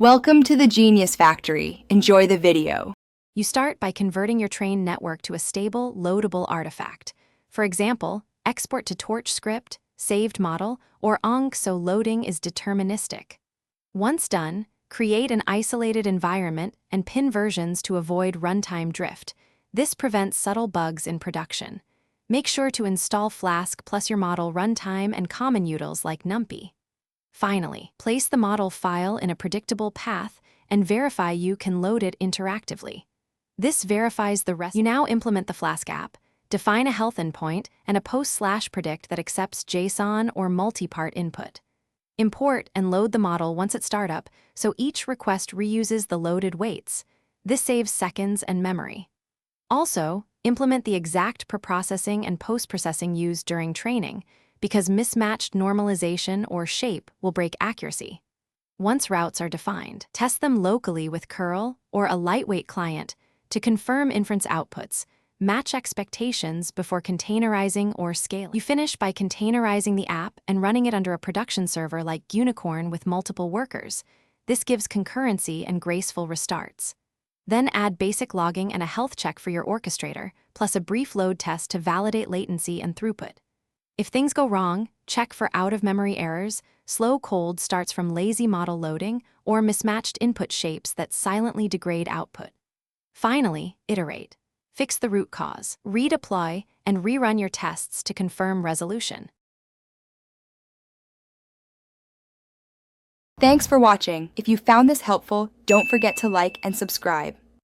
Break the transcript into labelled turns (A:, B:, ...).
A: Welcome to the Genius Factory. Enjoy the video.
B: You start by converting your trained network to a stable, loadable artifact. For example, export to Torch script, saved model, or ONG so loading is deterministic. Once done, create an isolated environment and pin versions to avoid runtime drift. This prevents subtle bugs in production. Make sure to install Flask plus your model runtime and common utils like NumPy. Finally, place the model file in a predictable path and verify you can load it interactively. This verifies the rest. You now implement the Flask app, define a health endpoint, and a post/predict that accepts JSON or multi-part input. Import and load the model once at startup, so each request reuses the loaded weights. This saves seconds and memory. Also, implement the exact preprocessing and post-processing used during training, because mismatched normalization or shape will break accuracy. Once routes are defined, test them locally with curl or a lightweight client to confirm inference outputs. Match expectations before containerizing or scaling. You finish by containerizing the app and running it under a production server like Unicorn with multiple workers. This gives concurrency and graceful restarts. Then add basic logging and a health check for your orchestrator, plus a brief load test to validate latency and throughput. If things go wrong, check for out-of-memory errors, slow cold starts from lazy model loading, or mismatched input shapes that silently degrade output. Finally, iterate. Fix the root cause, redeploy, and rerun your tests to confirm resolution.
A: Thanks for watching. If you found this helpful, don't forget to like and subscribe.